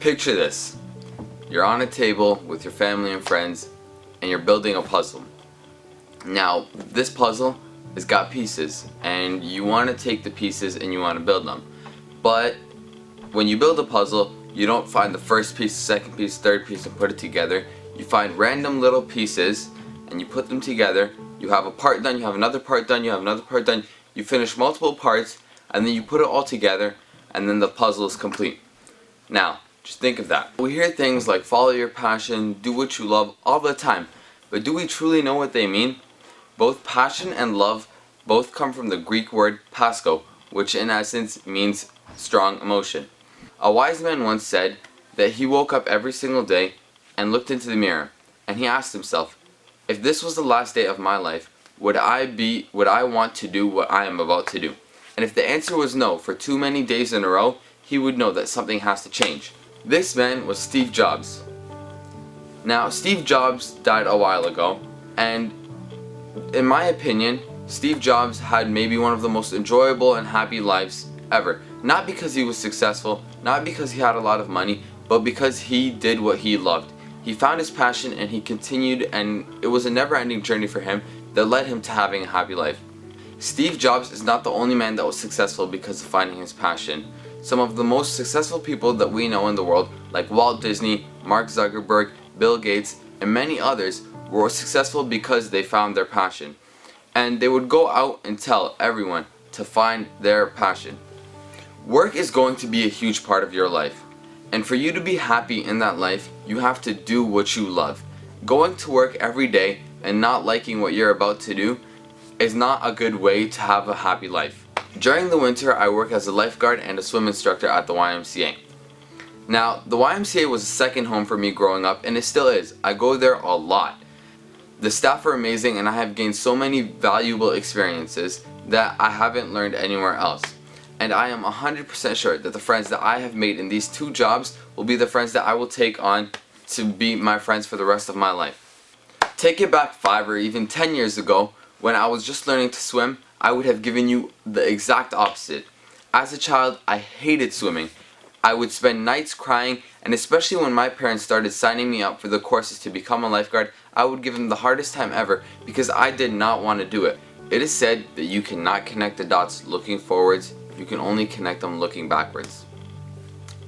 Picture this. You're on a table with your family and friends and you're building a puzzle. Now, this puzzle has got pieces and you want to take the pieces and you want to build them. But when you build a puzzle, you don't find the first piece, second piece, third piece and put it together. You find random little pieces and you put them together. You have a part done, you have another part done, you have another part done. You finish multiple parts and then you put it all together and then the puzzle is complete. Now, just think of that. We hear things like follow your passion, do what you love all the time. But do we truly know what they mean? Both passion and love both come from the Greek word pascho, which in essence means strong emotion. A wise man once said that he woke up every single day and looked into the mirror and he asked himself, if this was the last day of my life, would I want to do what I am about to do? And if the answer was no for too many days in a row, he would know that something has to change. This man was Steve Jobs. Now, Steve Jobs died a while ago, and in my opinion, Steve Jobs had maybe one of the most enjoyable and happy lives ever. Not because he was successful, not because he had a lot of money, but because he did what he loved. He found his passion and he continued, and it was a never-ending journey for him that led him to having a happy life. Steve Jobs is not the only man that was successful because of finding his passion. Some of the most successful people that we know in the world, like Walt Disney, Mark Zuckerberg, Bill Gates, and many others, were successful because they found their passion. And they would go out and tell everyone to find their passion. Work is going to be a huge part of your life. And for you to be happy in that life, you have to do what you love. Going to work every day and not liking what you're about to do is not a good way to have a happy life. During the winter, I work as a lifeguard and a swim instructor at the YMCA. Now, the YMCA was a second home for me growing up, and it still is. I go there a lot. The staff are amazing, and I have gained so many valuable experiences that I haven't learned anywhere else. And I am 100% sure that the friends that I have made in these two jobs will be the friends that I will take on to be my friends for the rest of my life. Take it back 5 or even 10 years ago, when I was just learning to swim, I would have given you the exact opposite. As a child, I hated swimming. I would spend nights crying, and especially when my parents started signing me up for the courses to become a lifeguard, I would give them the hardest time ever because I did not want to do it. It is said that you cannot connect the dots looking forwards, you can only connect them looking backwards.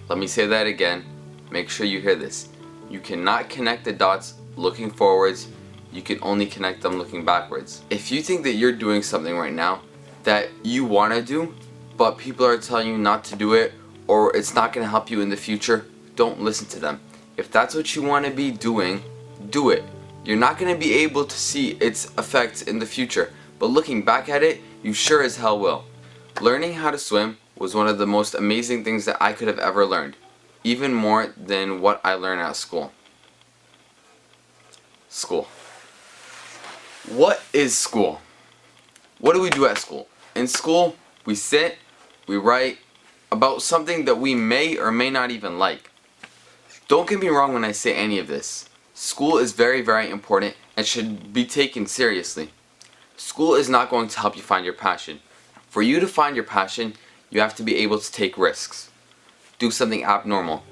Let me say that again. Make sure you hear this. You cannot connect the dots looking forwards, you can only connect them looking backwards. If you think that you're doing something right now that you want to do, but people are telling you not to do it, or it's not going to help you in the future, don't listen to them. If that's what you want to be doing, do it. You're not going to be able to see its effects in the future, but looking back at it, you sure as hell will. Learning how to swim was one of the most amazing things that I could have ever learned, even more than what I learned at school. School. What is school? What do we do at school? In school, we sit, we write about something that we may or may not even like. Don't get me wrong when I say any of this. School is very, very important and should be taken seriously. School is not going to help you find your passion. For you to find your passion, you have to be able to take risks, do something abnormal,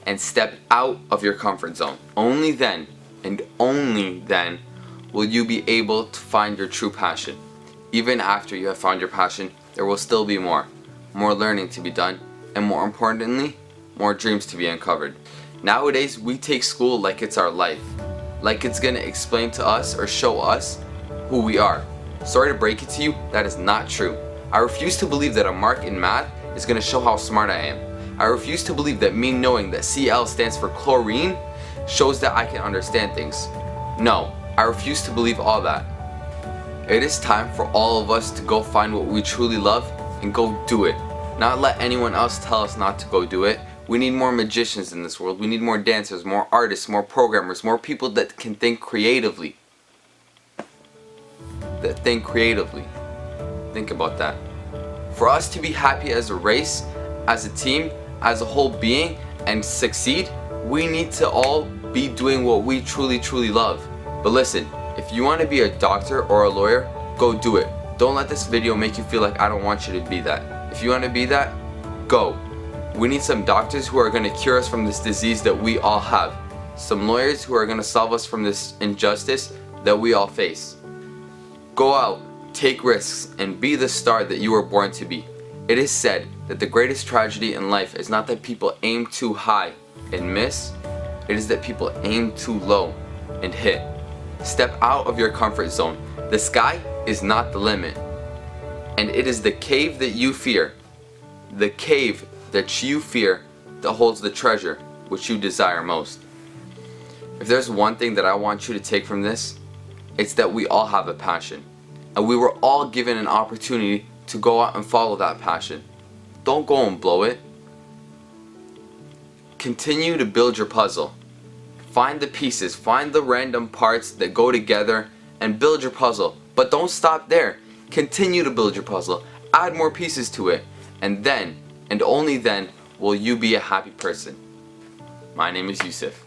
and step out of your comfort zone. Only then, and only then, will you be able to find your true passion. Even after you have found your passion, there will still be more learning to be done, and more importantly, more dreams to be uncovered. Nowadays, we take school like it's our life, like it's gonna explain to us or show us who we are. Sorry to break it to you, that is not true. I refuse to believe that a mark in math is gonna show how smart I am. I refuse to believe that me knowing that Cl stands for chlorine shows that I can understand things. No, I refuse to believe all that. It is time for all of us to go find what we truly love and go do it. Not let anyone else tell us not to go do it. We need more magicians in this world. We need more dancers, more artists, more programmers, more people that can think creatively. Think about that. For us to be happy as a race, as a team, as a whole being, and succeed, we need to all be doing what we truly, truly love. But listen, if you want to be a doctor or a lawyer, go do it. Don't let this video make you feel like I don't want you to be that. If you want to be that, go. We need some doctors who are going to cure us from this disease that we all have. Some lawyers who are going to solve us from this injustice that we all face. Go out, take risks, and be the star that you were born to be. It is said that the greatest tragedy in life is not that people aim too high and miss, it is that people aim too low and hit. Step out of your comfort zone. The sky is not the limit. And it is the cave that you fear, the cave that you fear, that holds the treasure which you desire most. If there's one thing that I want you to take from this, it's that we all have a passion. And we were all given an opportunity to go out and follow that passion. Don't go and blow it. Continue to build your puzzle. Find the pieces, find the random parts that go together and build your puzzle. But don't stop there. Continue to build your puzzle. Add more pieces to it. And then, and only then, will you be a happy person. My name is Yusuf.